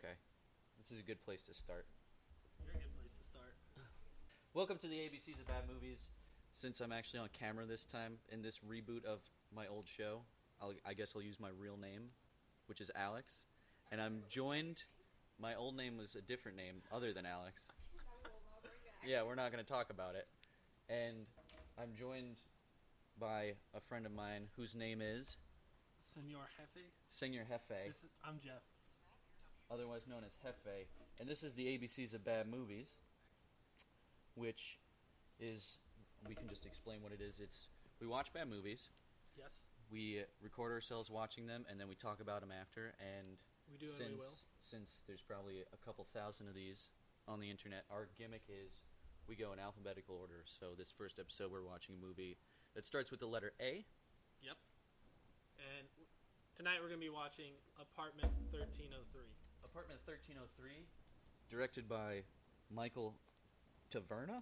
Okay. This is a good place to start. You're a good place to start. Welcome to the ABCs of Bad Movies. Since I'm actually on camera this time in this reboot of my old show, I guess I'll use my real name, which is Alex. And I'm joined... My old name was a different name other than Alex. Yeah, we're not going to talk about it. And I'm joined by a friend of mine whose name is... Senor Jefe. Senor Jefe. I'm Jeff. Otherwise known as Jefe. And this is the ABCs of Bad Movies, which is... We can just explain what it is. We watch bad movies. Yes. We record ourselves watching them, and then we talk about them after. And we do and we will. Since there's probably a couple thousand of these on the internet, our gimmick is we go in alphabetical order. So this first episode, we're watching a movie that starts with the letter A. Yep. And tonight we're going to be watching Apartment 1303. Apartment 1303, directed by Michael Taverna,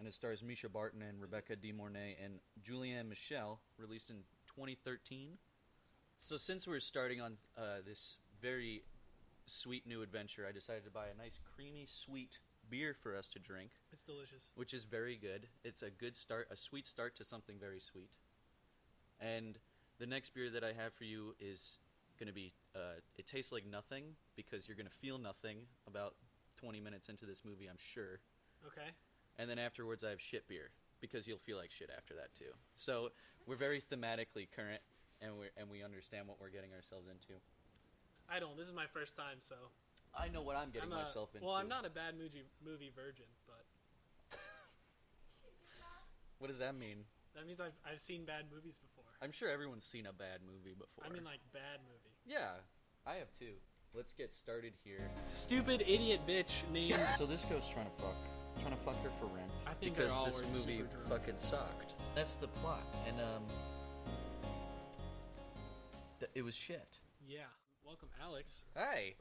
and it stars Mischa, Barton, and Rebecca DeMornay and Julianne Michelle, released in 2013. So since we're starting on this very sweet new adventure, I decided to buy a nice creamy, sweet beer for us to drink. It's delicious. Which is very good. It's a good start, a sweet start to something very sweet. And the next beer that I have for you is going to be, it tastes like nothing, because you're going to feel nothing about 20 minutes into this movie, I'm sure. Okay. And then afterwards I have shit beer, because you'll feel like shit after that too. So we're very thematically current, and we understand what we're getting ourselves into. I don't. This is my first time, so... I know what I'm getting myself into. Well, I'm not a bad movie virgin, but... What does that mean? That means I've seen bad movies before. I'm sure everyone's seen a bad movie before. I mean, like, bad movie. Yeah, I have too. Let's get started here. Stupid idiot bitch named... So this guy's trying to fuck her for rent. I think because all this movie fucking sucked. That's the plot, and it was shit. Yeah. Welcome, Alex. Hey.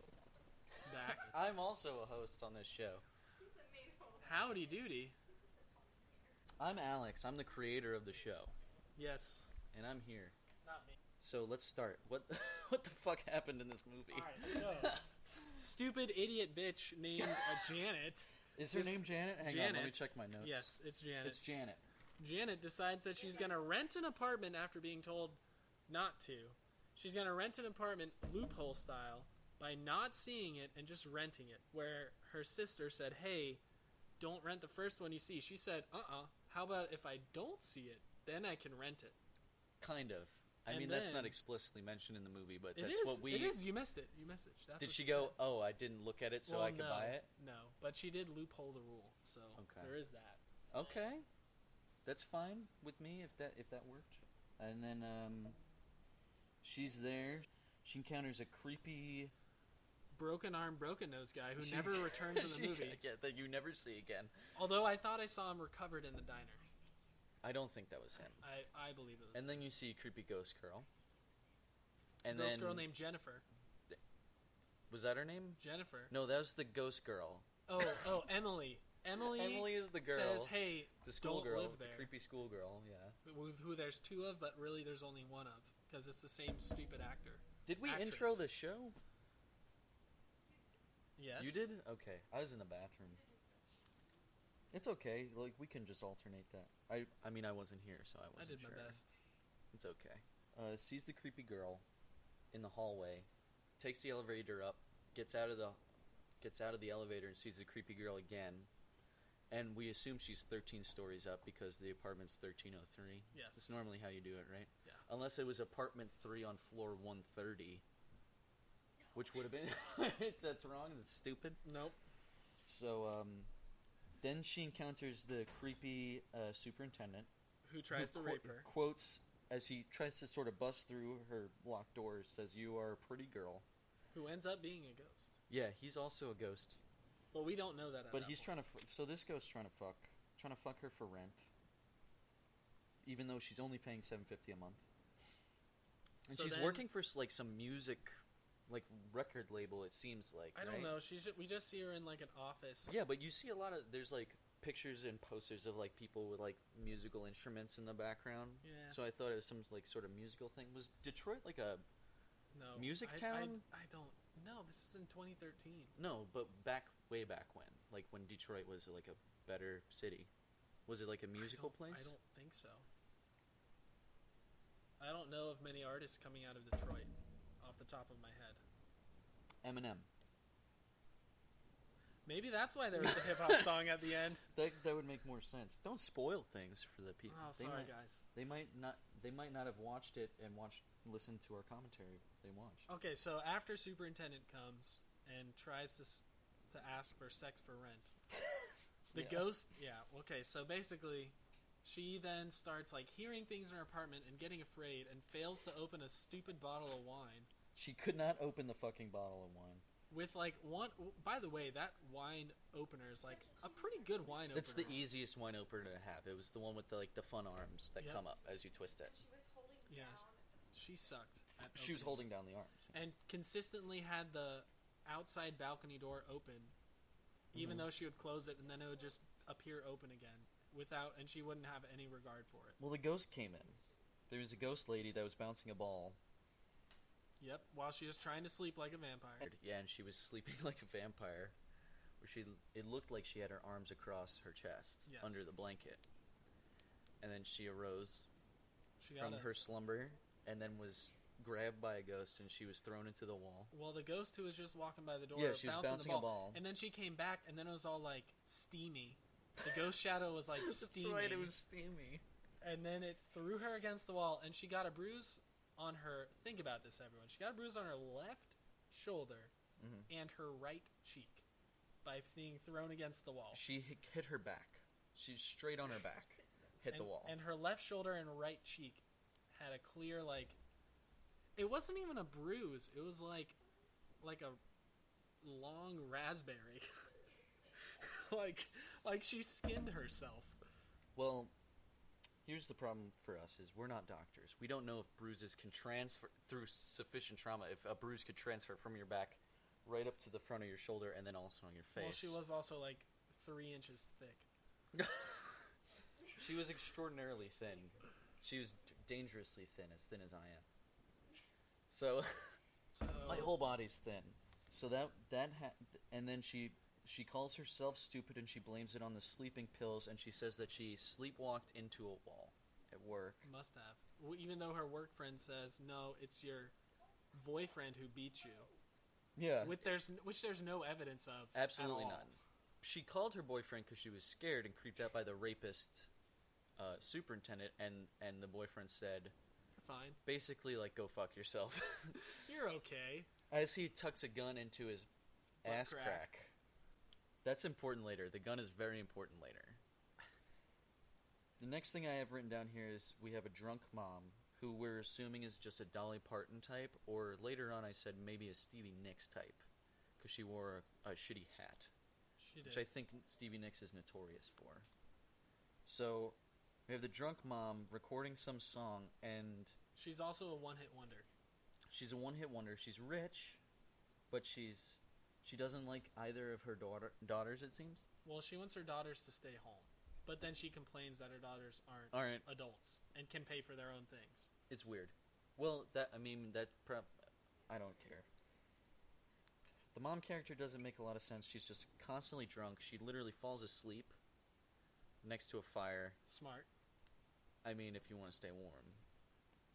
Back. I'm also a host on this show. Howdy doody. I'm Alex. I'm the creator of the show. Yes. And I'm here. Not me. So let's start. What the fuck happened in this movie? Alright, so... stupid idiot bitch named Janet... Is her name Janet? Hang on, let me check my notes. Yes, it's Janet. It's Janet. Janet decides that she's going to rent an apartment after being told not to. She's going to rent an apartment loophole style by not seeing it and just renting it. Where her sister said, hey, don't rent the first one you see. She said, how about if I don't see it, then I can rent it? Kind of. I mean, that's not explicitly mentioned in the movie, but that's what we... It is. You missed it. That's did she go, said. I didn't look at it so I could buy it? No, but she did loophole the rule, so there is that. Okay. That's fine with me if that worked. And then she's there. She encounters a creepy... broken arm, broken nose guy who never returns in the movie. Yeah, that you never see again. Although I thought I saw him recovered in the diner. I don't think that was him. I believe it was And then you see a creepy ghost girl. And ghost girl named Jennifer. Was that her name? Jennifer. No, that was the ghost girl. Oh, Emily. Emily is the girl. Says, hey, the schoolgirl, live there. The creepy schoolgirl, yeah. Who there's two of, but really there's only one of. Because it's the same stupid actor. Did we intro the show? Yes. You did? Okay. I was in the bathroom. It's okay. Like, we can just alternate that. I mean, I wasn't here, so I wasn't sure. I did my best. It's okay. Sees the creepy girl in the hallway, takes the elevator up, gets out of the elevator and sees the creepy girl again. And we assume she's 13 stories up because the apartment's 1303. Yes. That's normally how you do it, right? Yeah. Unless it was apartment 3 on floor 130. Which would have been... That's wrong. That's stupid. Nope. So, then she encounters the creepy superintendent. Who tries to rape her. Quotes, as he tries to sort of bust through her locked door, says, "You are a pretty girl." Who ends up being a ghost. Yeah, he's also a ghost. Well, we don't know that. But he's trying to... So this ghost's trying to fuck her for rent. Even though she's only paying $7.50 a month. And so she's working for, like, some music... like record label, it seems like. I don't know. We just see her in like an office. Yeah, but you see a lot of there's like pictures and posters of like people with like musical instruments in the background. Yeah. So I thought it was some like sort of musical thing. Was Detroit like a no music town? I don't. No, this is in 2013. No, but way back when. Like, when Detroit was, like, a better city. Was it, like, a musical place? I don't think so. I don't know of many artists coming out of Detroit off the top of my head. Eminem. Maybe that's why there was a hip-hop song at the end. That would make more sense. Don't spoil things for the people. Oh, sorry, guys. They might not have watched it and listened to our commentary they watched. Okay, so after Superintendent comes and tries to ask for sex for rent, the ghost... Yeah, okay, so basically... She then starts, like, hearing things in her apartment and getting afraid and fails to open a stupid bottle of wine. She could not open the fucking bottle of wine. With, like, one... By the way, that wine opener is, like, a pretty good wine opener. It's the easiest wine opener to have. It was the one with, the fun arms that come up as you twist it. She sucked at She was holding down the arms. And consistently had the outside balcony door open, even though she would close it, and then it would just appear open again. And she wouldn't have any regard for it. Well, the ghost came in. There was a ghost lady that was bouncing a ball. Yep, while she was trying to sleep like a vampire. Yeah, and she was sleeping like a vampire. It looked like she had her arms across her chest under the blanket. And then she arose from her slumber and then was grabbed by a ghost and she was thrown into the wall. Well, the ghost who was just walking by the door, she was bouncing a ball. And then she came back and then it was all like steamy. The ghost shadow was like steamy. That's right, it was steamy. And then it threw her against the wall, and she got a bruise on her... Think about this, everyone. She got a bruise on her left shoulder and her right cheek by being thrown against the wall. She hit her back. She's straight on her back. Hit the wall. And her left shoulder and right cheek had a clear, like... It wasn't even a bruise. It was like a long raspberry. Like she skinned herself. Well, here's the problem for us is we're not doctors. We don't know if bruises can transfer through sufficient trauma, if a bruise could transfer from your back right up to the front of your shoulder and then also on your face. Well, she was also like 3 inches thick. She was extraordinarily thin. She was dangerously thin as I am. So my whole body's thin. So and then she calls herself stupid and she blames it on the sleeping pills and she says that she sleepwalked into a wall at work. Must have. Even though her work friend says, no, it's your boyfriend who beat you. Yeah. Which there's no evidence of. Absolutely at all. none. She called her boyfriend because she was scared and creeped out by the rapist superintendent and the boyfriend said... You're fine. Basically, like, go fuck yourself. You're okay. As he tucks a gun into his ass crack. That's important later. The gun is very important later. The next thing I have written down here is we have a drunk mom who we're assuming is just a Dolly Parton type, or later on I said maybe a Stevie Nicks type, because she wore a shitty hat. She did. Which I think Stevie Nicks is notorious for. So, we have the drunk mom recording some song, and... She's also a one-hit wonder. She's a one-hit wonder. She's rich, but she doesn't like either of her daughters, it seems. Well, she wants her daughters to stay home. But then she complains that her daughters aren't adults and can pay for their own things. It's weird. Well, I don't care. The mom character doesn't make a lot of sense. She's just constantly drunk. She literally falls asleep next to a fire. Smart. I mean, if you want to stay warm.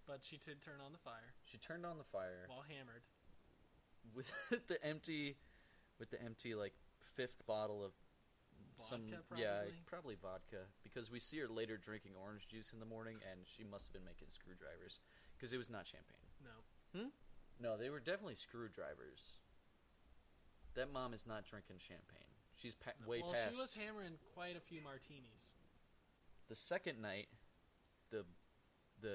But she did turn on the fire. She turned on the fire. While hammered. With the empty like 5th bottle of vodka, probably? probably vodka, because we see her later drinking orange juice in the morning, and she must have been making screwdrivers, because it was not champagne. No. No, they were definitely screwdrivers. That mom is not drinking champagne. She's way past. Well, she was hammering quite a few martinis. The second night, the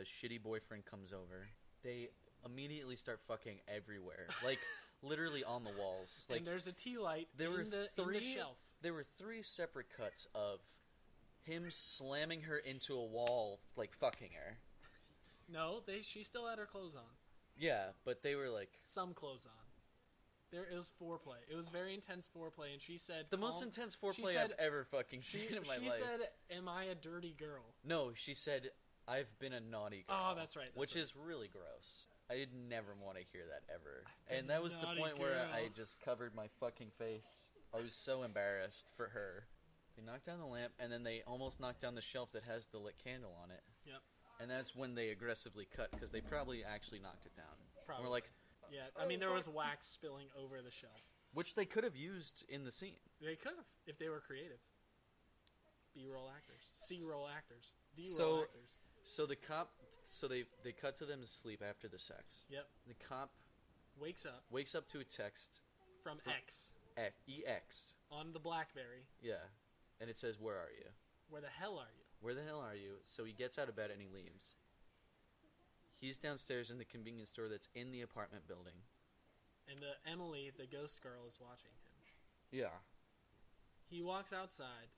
shitty boyfriend comes over. They immediately start fucking everywhere, like literally on the walls. Like, and there's a tea light in the shelf. There were 3 separate cuts of him slamming her into a wall, like fucking her. No, she still had her clothes on. Yeah, but they were like some clothes on. It was foreplay. It was very intense foreplay, and she said the most intense foreplay I've ever fucking seen in my life. She said, "Am I a dirty girl?" No, she said, "I've been a naughty girl." Oh, that's right. Which is really gross. I never want to hear that ever. And that was the point where I just covered my fucking face. I was so embarrassed for her. They knocked down the lamp, and then they almost knocked down the shelf that has the lit candle on it. Yep. And that's when they aggressively cut, because they probably actually knocked it down. Probably. And we're like... Yeah, I mean, there was wax spilling over the shelf. Which they could have used in the scene. They could have, if they were creative. B-roll actors. C-roll actors. D-roll actors. So the cop... So they cut to them asleep after the sex. Yep. The cop... Wakes up to a text... From X. EX. On the BlackBerry. Yeah. And it says, "Where are you?" Where the hell are you? Where the hell are you? So he gets out of bed and he leaves. He's downstairs in the convenience store that's in the apartment building. And Emily, the ghost girl, is watching him. Yeah. He walks outside.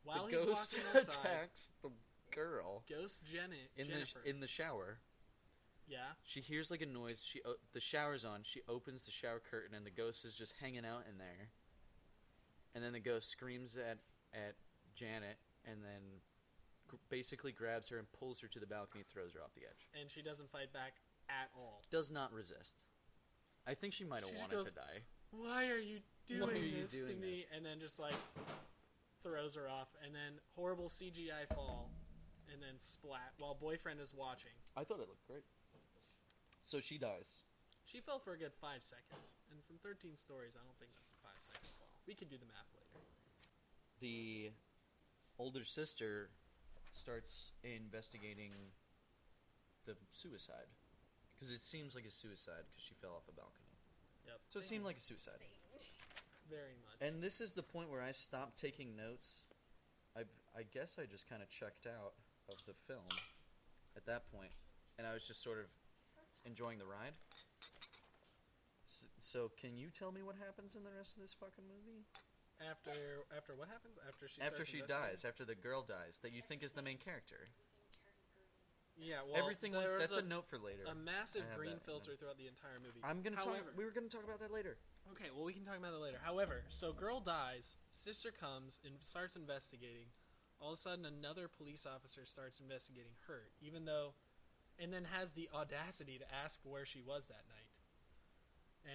While he's walking outside, attacks the girl. Ghost Jennifer. In the shower. Yeah. She hears like a noise. The shower's on. She opens the shower curtain and the ghost is just hanging out in there. And then the ghost screams at Janet and then basically grabs her and pulls her to the balcony, throws her off the edge. And she doesn't fight back at all. Does not resist. I think she might have wanted to die. Why are you doing this to me? And then just like throws her off, and then horrible CGI fall, and then splat while boyfriend is watching. I thought it looked great. So she dies. She fell for a good 5 seconds, and from 13 stories, I don't think that's a 5-second fall. We can do the math later. The older sister starts investigating the suicide. Because it seems like a suicide because she fell off a balcony. Yep. So it seemed like a suicide. Very much. And this is the point where I stopped taking notes. I guess I just kind of checked out of the film at that point. And I was just sort of enjoying the ride. So can you tell me what happens in the rest of this fucking movie? After what happens? After she dies, after the girl dies, that you think is the main character. Yeah, well, that's a note for later. A massive green filter throughout the entire movie. We were gonna talk about that later. Okay, well, we can talk about that later. However, so girl dies, sister comes and starts investigating. All of a sudden, another police officer starts investigating her, and then has the audacity to ask where she was that night.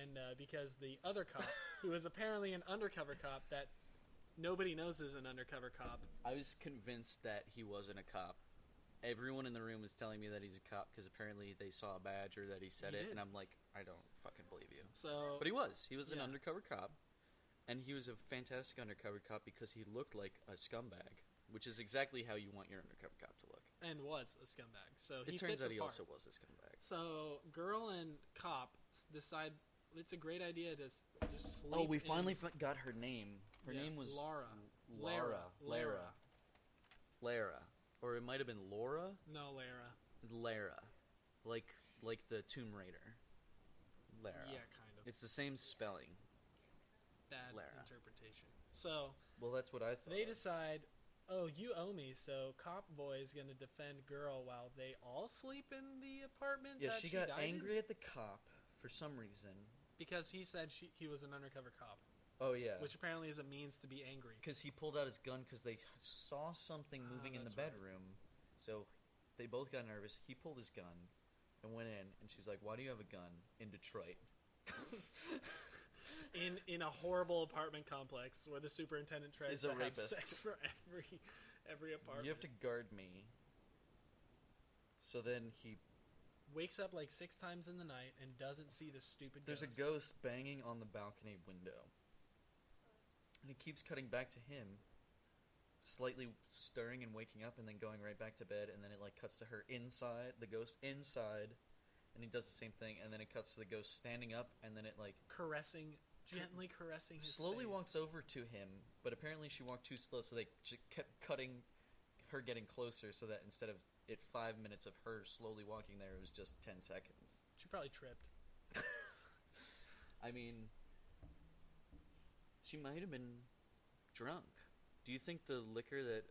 And because the other cop, who is apparently an undercover cop that nobody knows is an undercover cop. I was convinced that he wasn't a cop. Everyone in the room was telling me that he's a cop because apparently they saw a badge or that he said it, and I'm like, I don't fucking believe you. But he was. He was an undercover cop, and he was a fantastic undercover cop because he looked like a scumbag, which is exactly how you want your undercover cop to look. And was a scumbag. So it turns out he also was a scumbag. So girl and cop decide it's a great idea to just sleep. Oh, we finally got her name. Her name was Lara. Or it might have been Laura? No, Lara. Lara. Like the Tomb Raider. Lara. Yeah, kind of. It's the same spelling. Bad Lara. interpretation. So... Well, that's what I thought. They decide, oh, you owe me, so Cop Boy is going to defend Girl while they all sleep in the apartment that she got died angry in? at the cop for some reason. Because he said he was an undercover cop. Oh, yeah. Which apparently is a means to be angry. Because he pulled out his gun because they saw something moving in the bedroom. Right. So they both got nervous. He pulled his gun and went in, and she's like, why do you have a gun in Detroit? in a horrible apartment complex where the superintendent tries to have sex for every apartment. You have to guard me. So then he... wakes up like 6 times in the night and doesn't see the stupid There's ghost. A ghost banging on the balcony window. And it keeps cutting back to him, slightly stirring and waking up and then going right back to bed, and then it like cuts to her inside, the ghost inside, and he does the same thing, and then it cuts to the ghost standing up, and then it like... gently caressing his slowly face. Walks over to him, but apparently she walked too slow, so they kept cutting her getting closer, so that instead of it 5 minutes of her slowly walking there, it was just 10 seconds. She probably tripped. I mean... She might have been drunk. Do you think the liquor that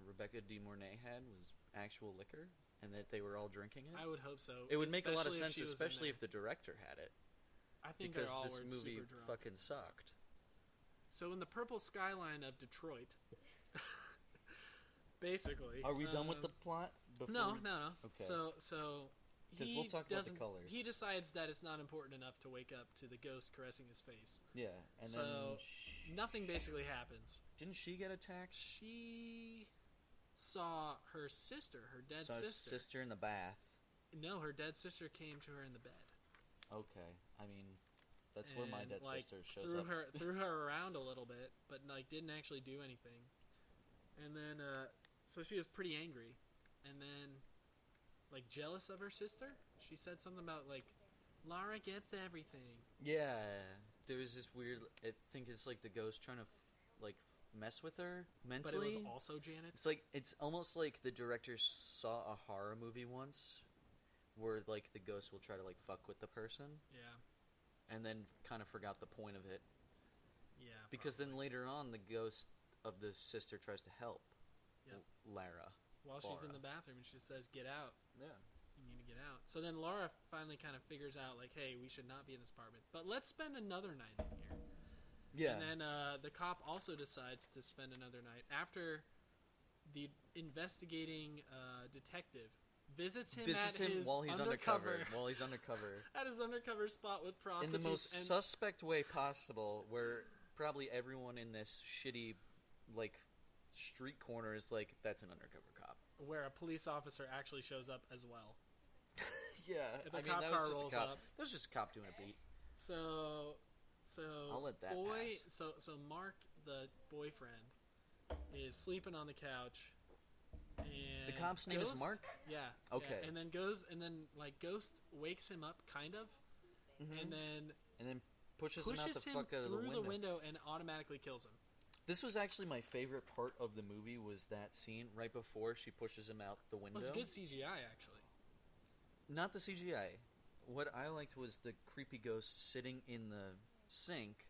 Rebecca DeMornay had was actual liquor, and that they were all drinking it? I would hope so. It would make a lot of sense, especially if the director had it. I think because all this were movie super drunk. Fucking sucked. So in the purple skyline of Detroit, basically. Are we done with the plot? No. Okay. So Because we'll talk about the colors. He decides that it's not important enough to wake up to the ghost caressing his face. Yeah, and so then nothing basically happens. Didn't she get attacked? She saw her sister, her dead Saw his sister. sister in the bath. No, her dead sister came to her in the bed. Okay, I mean, that's where my dead sister shows threw up. Threw her around a little bit, but like didn't actually do anything. And then, so she was pretty angry, and then, like jealous of her sister. She said something about like, Laura gets everything. Yeah, there was this weird. I think it's like the ghost trying to mess with her mentally. But it was also Janet. It's almost like the director saw a horror movie once, where like the ghost will try to like fuck with the person. Yeah. And then kind of forgot the point of it. Yeah. Because then later on, the ghost of the sister tries to help. Yep. Lara. While she's in the bathroom, and she says, "Get out." Yeah. You need to get out. So then Laura finally kind of figures out, like, hey, we should not be in this apartment. But let's spend another night in here. Yeah. And then the cop also decides to spend another night after the investigating detective visits him while he's undercover. While he's undercover. At his undercover spot with prostitutes. In the most suspect way possible, where probably everyone in this shitty, like, street corner is like, that's an undercover cop. Where a police officer actually shows up as well. Yeah, if a cop car rolls up. That was just a cop doing a beat. So I'll let that pass. So Mark, the boyfriend, is sleeping on the couch. And the cop's name is Mark? Yeah. Okay. Yeah. And then Ghost wakes him up, kind of, and then pushes him out the fuck out of through the window and automatically kills him. This was actually my favorite part of the movie, was that scene right before she pushes him out the window. Well, it's good CGI, actually. Not the CGI. What I liked was the creepy ghost sitting in the sink,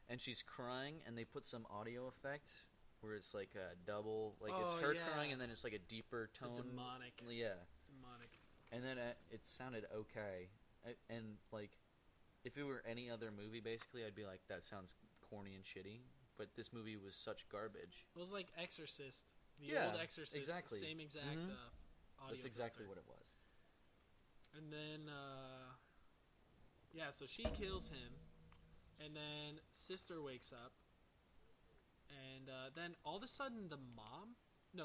and she's crying, and they put some audio effect where it's like a double, like it's her crying, and then it's like a deeper tone. The demonic. Yeah. Demonic. And then it sounded okay. And, like, if it were any other movie, basically, I'd be like, that sounds corny and shitty. But this movie was such garbage. It was like Exorcist. The old Exorcist. Exactly. The same exact audio That's exactly filter. what it was. And then, so she kills him. And then sister wakes up. And then all of a sudden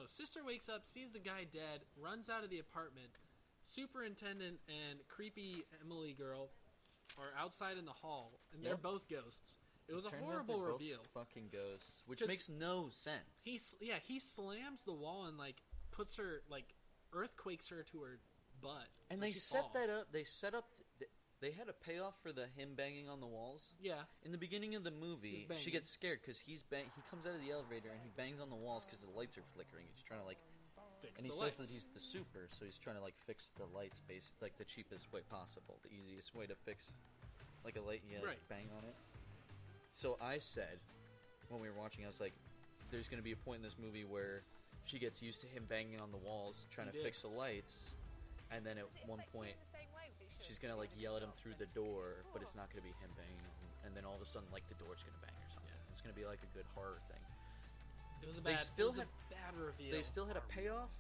sister wakes up, sees the guy dead, runs out of the apartment. Superintendent and creepy Emily girl are outside in the hall. And they're both ghosts. It was a horrible reveal. Fucking ghosts, which makes no sense. He slams the wall and like puts her earthquakes her to her butt. And so they set falls. that up. They set up. They had a payoff for him banging on the walls. Yeah. In the beginning of the movie, she gets scared because he comes out of the elevator and he bangs on the walls because the lights are flickering. He's trying to fix and he the lights. says that he's the super, so he's trying to fix the lights, the cheapest way possible, the easiest way to fix a light. Yeah, right. Bang on it. So I said, when we were watching, I was like, there's going to be a point in this movie where she gets used to him banging on the walls, trying to fix the lights, and then at one point, she's going to yell at him through the door, but it's not going to be him banging, and then all of a sudden, the door's going to bang or something. Yeah. It's going to be a good horror thing. It was a bad reveal. They still had a payoff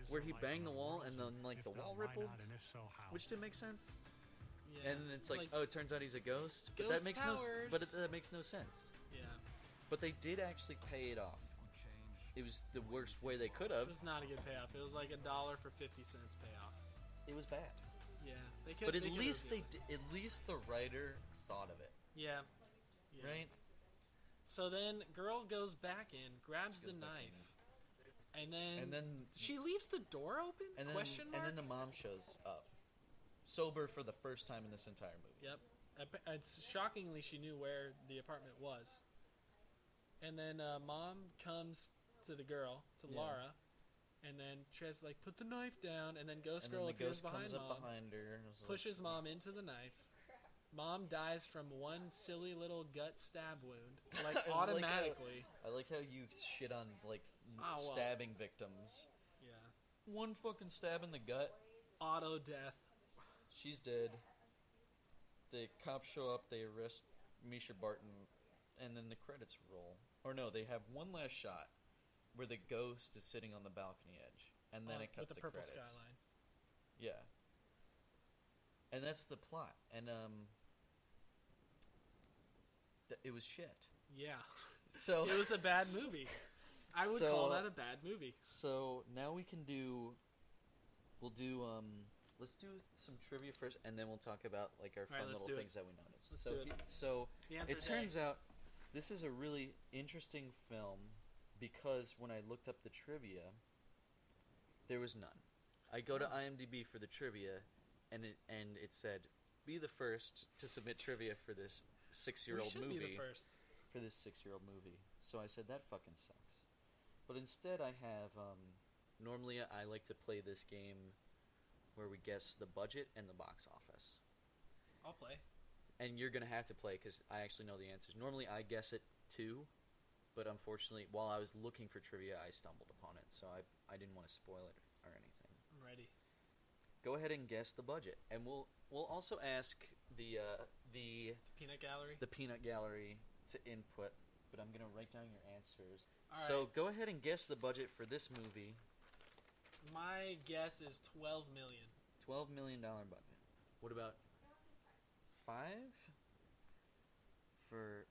where he banged the wall, and then, the wall rippled, which didn't make sense. Yeah. And it's it turns out he's a ghost. But ghost that makes powers. that makes no sense. Yeah. But they did actually pay it off. It was the worst way they could have. It was not a good payoff. It was $1 for 50 cents payoff. It was bad. Yeah. But at least at least the writer thought of it. Yeah. Right? So then girl goes back in, grabs the knife. And then she leaves the door open? And then, Question mark? And then the mom shows up. Sober for the first time in this entire movie. Yep. It's shockingly she knew where the apartment was. And then mom comes to the girl, to Laura, and then tries to put the knife down, and then ghost girl appears behind mom, behind her, pushes mom into the knife. Mom dies from one silly little gut stab wound, automatically. I like how you shit on stabbing victims. Yeah. One fucking stab in the gut. Auto death. She's dead. The cops show up, they arrest Mischa Barton, and then the credits roll. Or no, they have one last shot where the ghost is sitting on the balcony edge, and then it cuts with the to purple credits. skyline. Yeah. And that's the plot. And it was shit. Yeah. So it was a bad movie. I would call that a bad movie. So now we can do. We'll do. Let's do some trivia first, and then we'll talk about like our fun little things that we noticed. Let's do it. So it turns out this is a really interesting film because when I looked up the trivia, there was none. I go to IMDb for the trivia, and it said, "Be the first to submit trivia for this 6-year-old movie." Be the first. For this 6-year-old movie. So I said, that fucking sucks. But instead I have, normally I like to play this game where we guess the budget and the box office. I'll play. And you're going to have to play because I actually know the answers. Normally I guess it too, but unfortunately while I was looking for trivia I stumbled upon it. So I didn't want to spoil it or anything. I'm ready. Go ahead and guess the budget. And we'll also ask the Peanut Gallery? The Peanut Gallery to input, but I'm going to write down your answers. All so right. Go ahead and guess the budget for this movie. My guess is $12 million. $12 million budget. What about 5 for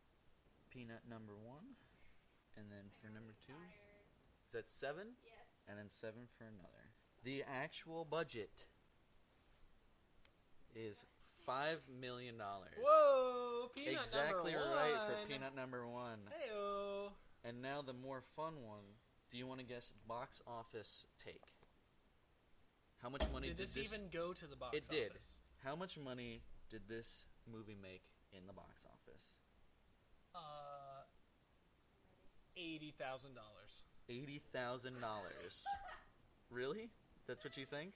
Peanut number 1? And then for number 2? Is that 7? Yes. And then 7 for another. The actual budget is $5 million. Whoa! Peanut exactly number 1. Right for Peanut number 1. Heyo. And now the more fun one. Do you want to guess box office take? How much money did this even go to the box office? It did. How much money did this movie make in the box office? $80,000. $80,000. Really? That's what you think?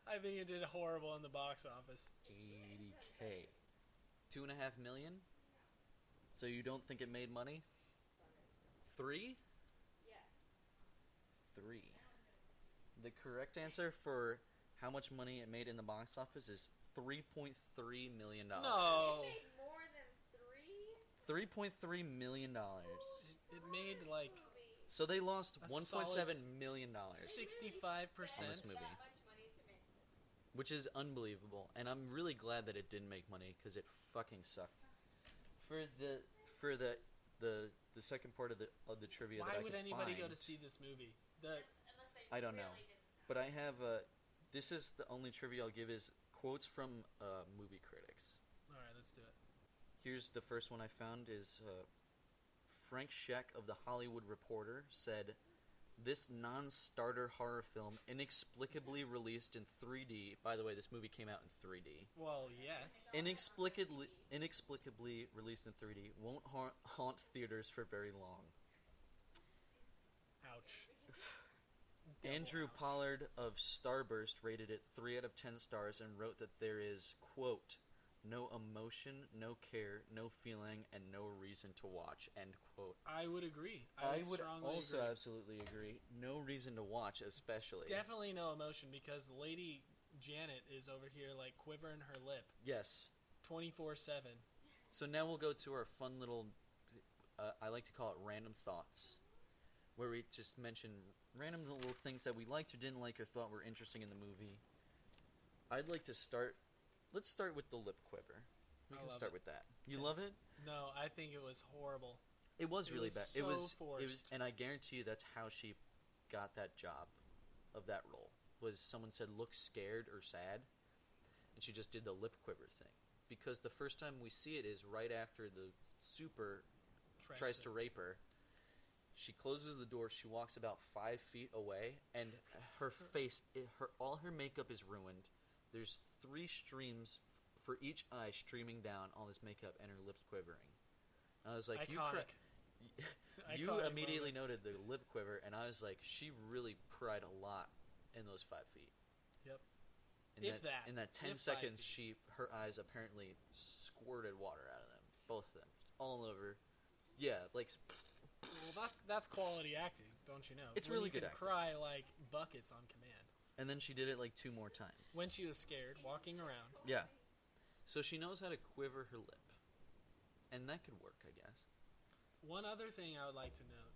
I think it did horrible in the box office. $80K. $2.5 million? So you don't think it made money? 3? Yeah. 3. The correct answer for how much money it made in the box office is $3.3 million. No. It made more than 3? $3.3 million. It made like So they lost a $1.7 million 65% on this movie, That much money to make. which is unbelievable. And I'm really glad that it didn't make money because it fucking sucked. For the second part of the trivia, why that I would could anybody find, go to see this movie? Unless they I don't know. really didn't But I have this is the only trivia I'll give is quotes from movie critics. All right, let's do it. Here's the first one I found is Frank Scheck of The Hollywood Reporter said, "This non-starter horror film inexplicably released in 3D." By the way, this movie came out in 3D. Well, yes. Inexplicably released in 3D won't haunt theaters for very long. Ouch. Andrew Pollard of Starburst rated it 3 out of 10 stars and wrote that there is, quote, "no emotion, no care, no feeling, and no reason to watch," end quote. I would agree. I would strongly also agree. absolutely agree. No reason to watch, especially. Definitely no emotion because Lady Janet is over here like quivering her lip Yes. 24/7. So now we'll go to our fun little, I like to call it random thoughts, where we just mention random little things that we liked or didn't like or thought were interesting in the movie. I'd like to start, let's start with the lip quiver. We I can love start it. with that. You love it? No, I think it was horrible. It was It really was bad. so It was, forced. and I guarantee you that's how she got that job of that role. Was someone said look scared or sad, and she just did the lip quiver thing. Because the first time we see it is right after the super tries to rape her. She closes the door. She walks about 5 feet away, and her face, all her makeup is ruined. There's 3 streams for each eye streaming down, all this makeup, and her lips quivering. I was like, Iconic. you Iconic immediately moment. noted the lip quiver, and I was like, she really cried a lot in those 5 feet. Yep. In that 10 If 5 seconds, feet. her eyes apparently squirted water out of them, both of them, all over. Yeah, like Well, that's quality acting, don't you know? It's When really you good can acting. cry like buckets on command. and then she did it like 2 more times. When she was scared, walking around. Yeah, so she knows how to quiver her lip, and that could work, I guess. One other thing I would like to note,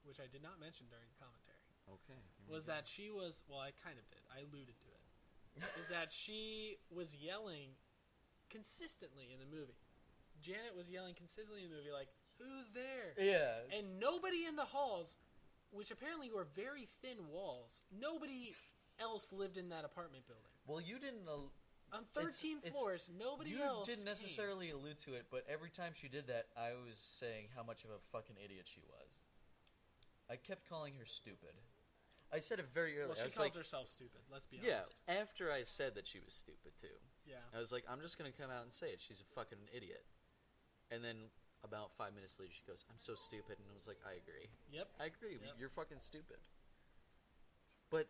which I did not mention during the commentary, Okay. was that she was, well, I kind of did. I alluded to it. is that she was yelling consistently in the movie. Janet was yelling consistently in the movie, like, "Who's there?" Yeah. And nobody in the halls, which apparently were very thin walls, nobody else lived in that apartment building. Well, you didn't... On 13 floors, nobody else You didn't necessarily allude to it, but every time she did that, I was saying how much of a fucking idiot she was. I kept calling her stupid. I said it very early. Well, she calls herself stupid, let's be honest. Yeah, after I said that she was stupid, too. Yeah. I was like, I'm just going to come out and say it. She's a fucking idiot. And then about 5 minutes later, she goes, I'm so stupid. And I was like, I agree. Yep. I agree. Yep. You're fucking stupid. But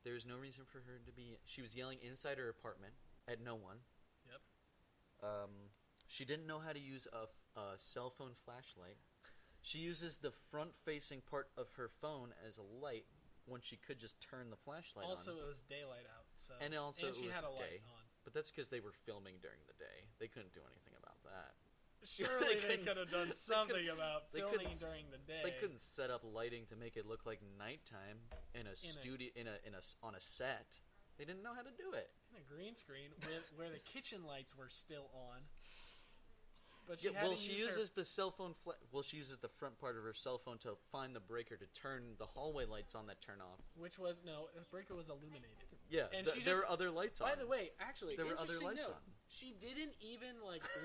there's no reason for her to be... She was yelling inside her apartment at no one. Yep. She didn't know how to use a cell phone flashlight. She uses the front-facing part of her phone as a light when she could just turn the flashlight also, on. it was daylight out, so... And also, she it was had a day. light on. But that's because they were filming during the day. They couldn't do anything about that. Surely they could have done something about filming during the day. They couldn't set up lighting to make it look like nighttime in a studio on a set. They didn't know how to do it. In a green screen where the kitchen lights were still on. But she uses the cell phone. She uses the front part of her cell phone to find the breaker to turn the hallway lights on that turn off. Which was the breaker was illuminated. Yeah, and there were other lights on. By the way, actually, there were other lights on. She didn't even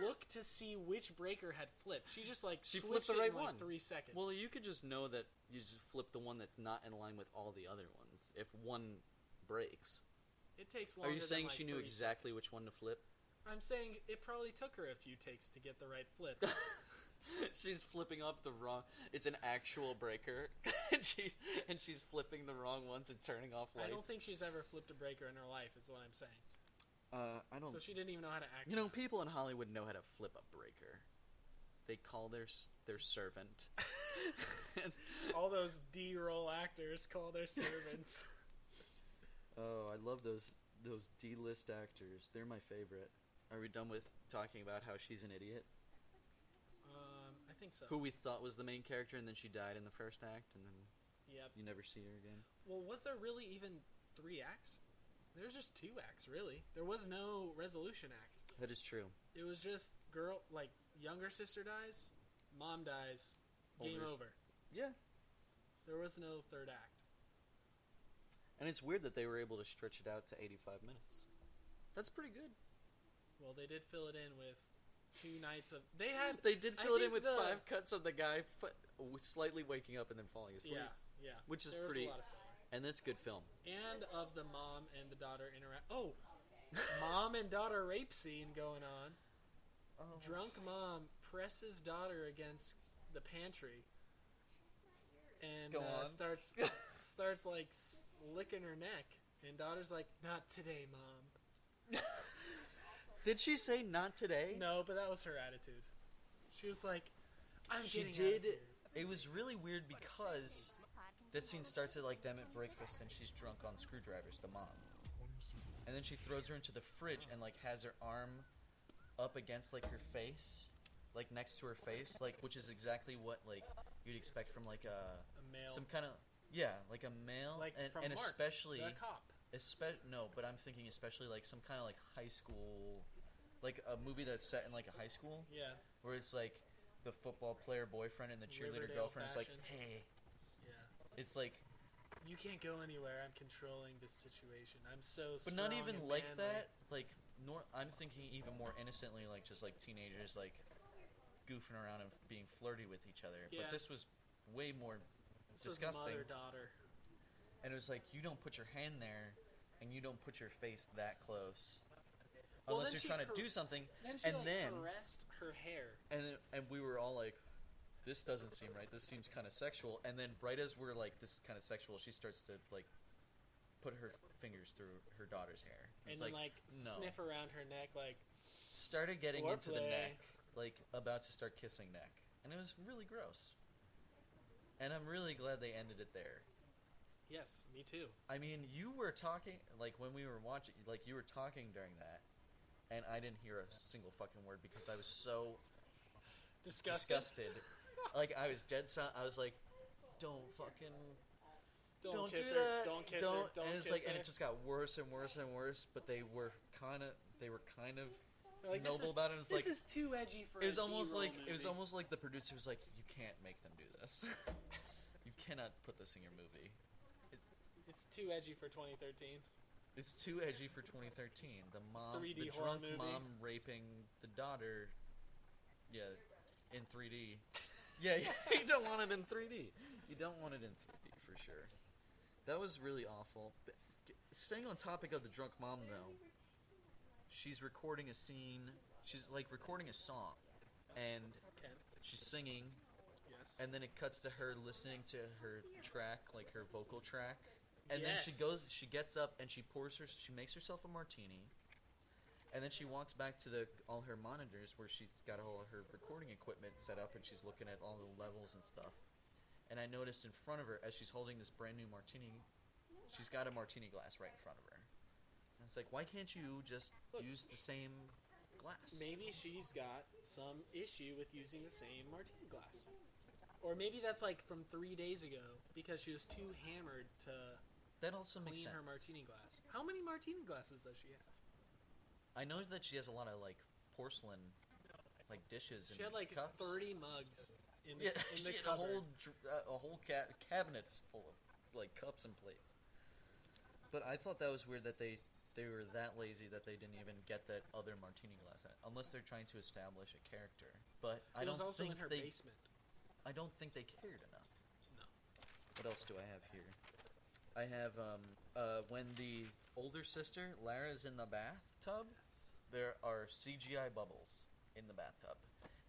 look to see which breaker had flipped. She just she flipped the right one. 3 seconds. Well, you could just know that you just flip the one that's not in line with all the other ones. If one breaks, it takes longer. Are you saying than she knew exactly which one to flip? I'm saying it probably took her a few takes to get the right flip. She's flipping up the wrong... It's an actual breaker, and she's flipping the wrong ones and turning off lights. I don't think she's ever flipped a breaker in her life, is what I'm saying. I don't... So she didn't even know how to act. People in Hollywood know how to flip a breaker. They call their servant. All those D-roll actors call their servants. Oh, I love those D-list actors. They're my favorite. Are we done with talking about how she's an idiot? I think so. Who we thought was the main character, and then she died in the first act, and then you never see her again. Well, was there really even 3 acts? There's just 2 acts, really. There was no resolution act. That is true. It was just younger sister dies, mom dies, game over. Yeah. There was no 3rd act. And it's weird that they were able to stretch it out to 85 minutes. That's pretty good. Well, they did fill it in with 2 nights of... They did fill it in with 5 cuts of the guy slightly waking up and then falling asleep. Yeah. Which is there pretty... was a lot of filler. And that's good film. And of the mom and the daughter interact... Oh! Mom and daughter rape scene going on. Oh. Drunk mom presses daughter against the pantry. And starts licking her neck. And daughter's like, not today, Mom. Did she say not today? No, but that was her attitude. She was like, I'm getting out of here. It was really weird because that scene starts at them at breakfast and she's drunk on screwdrivers, the mom. And then she throws her into the fridge and has her arm up against her face, next to her face, which is exactly what you'd expect from a male. Some kind of a male from and Mark, especially the cop. No, but I'm thinking especially some kind of high school, a movie that's set in a high school. Yeah. Where it's the football player boyfriend and the cheerleader Riverdale girlfriend. fashion. It's hey. Yeah. It's you can't go anywhere. I'm controlling this situation. I'm so strong. But not even and like manly. that. I'm thinking even more innocently, just teenagers goofing around and being flirty with each other. Yeah. But this was way more this disgusting. was mother-daughter. And it was you don't put your hand there, and you don't put your face that close, Well, unless you're trying to do something. Then she then caressed her hair. And we were all like, this doesn't seem right. This seems kind of sexual. And then right as we're this is kind of sexual, she starts to put her fingers through her daughter's hair. And it's then no. sniff around her neck Started getting into the foreplay. neck, about to start kissing neck. And it was really gross. And I'm really glad they ended it there. Yes, me too. I mean, you were talking, when we were watching, you were talking during that, and I didn't hear a single fucking word because I was so disgusted. I was dead silent. I was like, don't fucking... Don't do kiss her. that. Don't kiss her. Don't and it's kiss like, her. and it just got worse and worse and worse. But they were kind of They're like, noble about it. It was this like, is too edgy for it was a almost D-roll like movie. it was almost like the producer was like, you can't make them do this. You cannot put this in your movie. It's too edgy for 2013. It's too edgy for 2013. The mom, 3D the horror drunk movie. mom raping the daughter. Yeah, in 3D. Yeah, you don't want it in 3D. You don't want it in 3D for sure. That was really awful. But staying on topic of the drunk mom though, she's recording a scene. She's like recording a song, and Okay. she's singing, Yes. and then it cuts to her listening to her track, like her vocal track. And then Yes. she gets up and she makes herself a martini, and then she walks back to all her monitors where she's got all her recording equipment set up, and she's looking at all the levels and stuff. And I noticed in front of her, as she's holding this brand new martini, she's got a martini glass right in front of her. And it's like, why can't you just use the same glass? Maybe she's got some issue with using the same martini glass. Or maybe that's like from 3 days ago because she was too hammered to That also makes clean sense. her martini glass. How many martini glasses does she have? I know that she has a lot of like porcelain, like dishes and She had like cups. 30 mugs in the, Yeah, in the she had cupboard. a whole cabinets full of like cups and plates. But I thought that was weird that they were that lazy that they didn't even get that other martini glass out, unless they're trying to establish a character. But I It was don't also think in her they. basement. I don't think they cared enough. No. What else do I have here? I have when the older sister Lara is in the bathtub. Yes. There are CGI bubbles in the bathtub,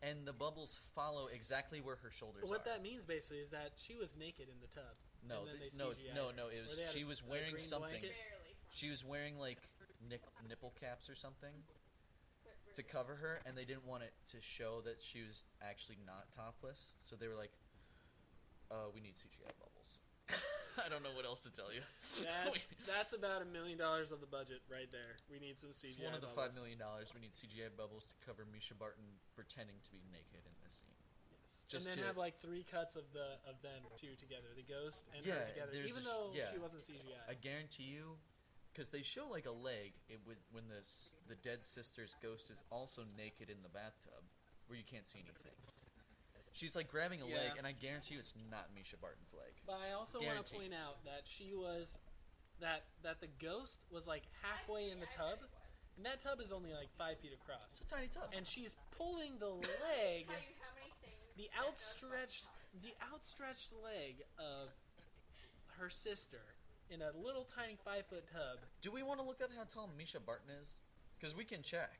and the bubbles follow exactly where her shoulders What are. that means basically is that she was naked in the tub. No, and then they no, CGI'd no, her. no. It Or was they had she a was a wearing green something. blanket. Barely something. She was wearing like nipple caps or something But to cover her, and they didn't want it to show that she was actually not topless. So they were like, "We need CGI bubbles." I don't know what else to tell you. That's about $1 million of the budget right there. We need some CGI It's one of the bubbles. $5 million. We need CGI bubbles to cover Mischa Barton pretending to be naked in this scene. Yes. Just and then to- have like 3 cuts of them two together, the ghost and Yeah, her together, there's even a though yeah. she wasn't CGI. I guarantee you, because they show like a leg when the dead sister's ghost is also naked in the bathtub, where you can't see anything. She's like grabbing a leg, Yeah. and I guarantee you it's not Mischa Barton's leg. But I also want to Guaranteed. point out that she was that the ghost was like halfway in the tub, and that tub is only like 5 feet across, It's a tiny tub. and she's pulling the leg, tell you how many things. the that ghost outstretched leg of her sister in a little tiny 5-foot tub. Do we want to look at how tall Mischa Barton is? Because we can check.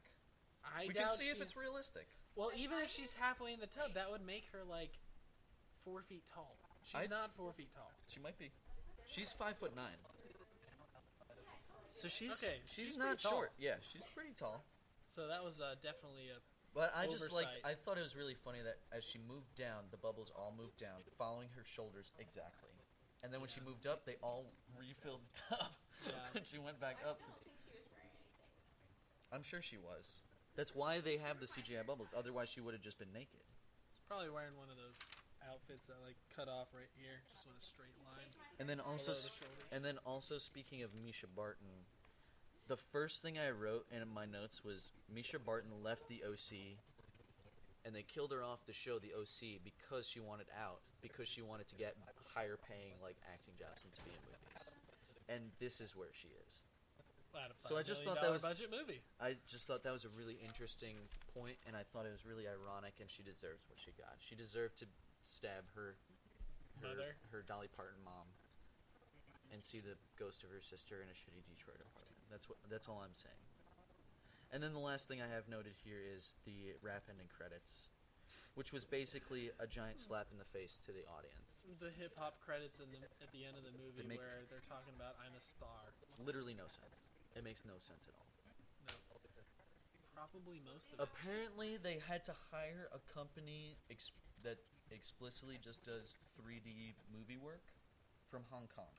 I We can doubt see if it's she's- realistic. Well, even if she's halfway in the tub, that would make her like 4 feet tall. She's not 4 feet tall. She might be. She's 5'9". So she's Okay, she's she's not pretty tall. short. Yeah, she's pretty tall. So that was definitely a. But I just like Oversight. I thought it was really funny that as she moved down, the bubbles all moved down, following her shoulders exactly. And then when she moved up, they all refilled the tub. Yeah. When she went back I up, don't think she was wearing anything. I'm sure she was. That's why they have the CGI bubbles. Otherwise, she would have just been naked. She's probably wearing one of those outfits that like cut off right here, just on a straight line. And then also, Below the shoulders. and then also speaking of Mischa Barton, the first thing I wrote in my notes was Mischa Barton left the OC, and they killed her off the show, the OC, because she wanted out, because she wanted to get higher paying like acting jobs and to be in movies. And this is where she is. Out of So I just thought $5 that million was- budget movie. I just thought that was a really interesting point, and I thought it was really ironic, and she deserves what she got. She deserved to stab her Mother. her Dolly Parton mom, and see the ghost of her sister in a shitty Detroit apartment. That's all I'm saying. And then the last thing I have noted here is the rap ending credits, which was basically a giant slap in the face to the audience. The hip hop credits at the end of the movie They make- where they're talking about "I'm a star." Literally no sense. It makes no sense at all. No, probably most of it. Apparently, they had to hire a company that explicitly just does 3D movie work from Hong Kong.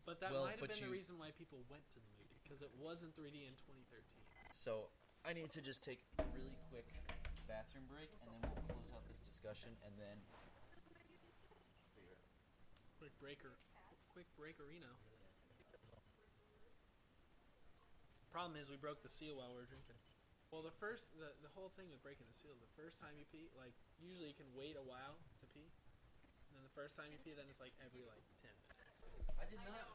But that well, might have but been the you- reason why people went to the movie because it was in 3D in 2013. So I need to just take a really quick bathroom break, and then we'll close out this discussion, and then Quick breaker. quick break-arino. Problem is, we broke the seal while we were drinking. Well, the whole thing with breaking the seal is the first time you pee, like, usually you can wait a while to pee. And then the first time you pee, then it's like every, 10 minutes. I did not.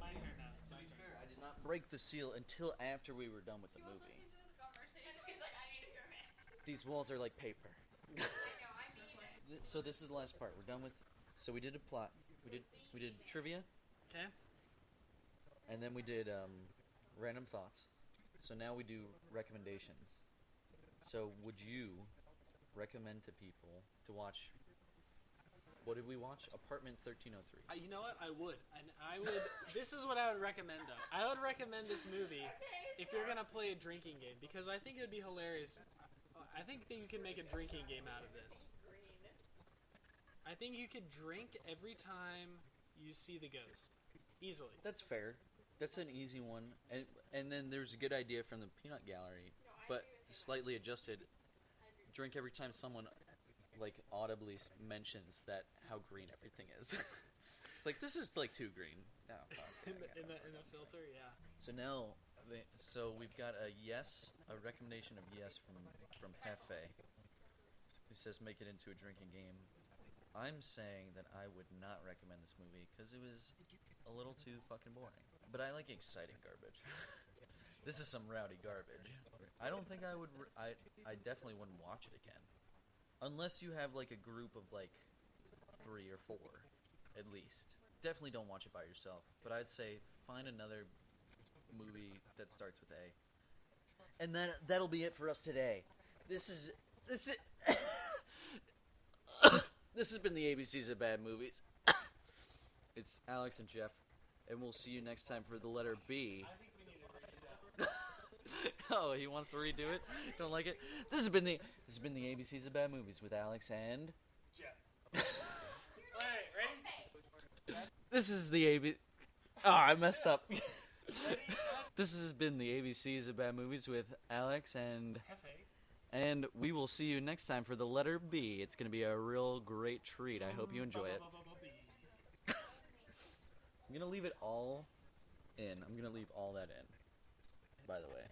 My turn now. It's my turn. Fair, I did not break the seal until after we were done with the movie. Listening to this conversation. He's like, I need to hear it. These walls are like paper. I know, I need it. So this is the last part. We're done with. So we did a plot. We did trivia, Okay. and then we did random thoughts. So now we do recommendations. So would you recommend to people to watch? What did we watch? Apartment 1303. You know what? I would. And I would. This is what I would recommend, though. I would recommend this movie if you're going to play a drinking game, because I think it would be hilarious. I think that you can make a drinking game out of this. I think you could drink every time you see the ghost. Easily. That's fair. That's an easy one. And then there's a good idea from the Peanut Gallery, but slightly adjusted. Drink every time someone audibly mentions that how green everything is. It's like, this is too green. No, in the filter, yeah. So now, we've got a recommendation of yes from Hefe, who says make it into a drinking game. I'm saying that I would not recommend this movie because it was a little too fucking boring. But I like exciting garbage. This is some rowdy garbage. I don't think I would. I definitely wouldn't watch it again, unless you have a group of 3 or 4, at least. Definitely don't watch it by yourself. But I'd say find another movie that starts with A. And that'll be it for us today. This is. This has been the ABCs of Bad Movies. It's Alex and Jeff, and we'll see you next time for the letter B. I think we need to redo that. Oh, he wants to redo it? Don't like it? This has been the ABCs of Bad Movies with Alex and Jeff. Alright, ready? this is the AB. Oh, I messed up. Ready, set. This has been the ABCs of Bad Movies with Alex and Hefe. And we will see you next time for the letter B. It's going to be a real great treat. I hope you enjoy it. I'm going to leave it all in. I'm going to leave all that in, by the way.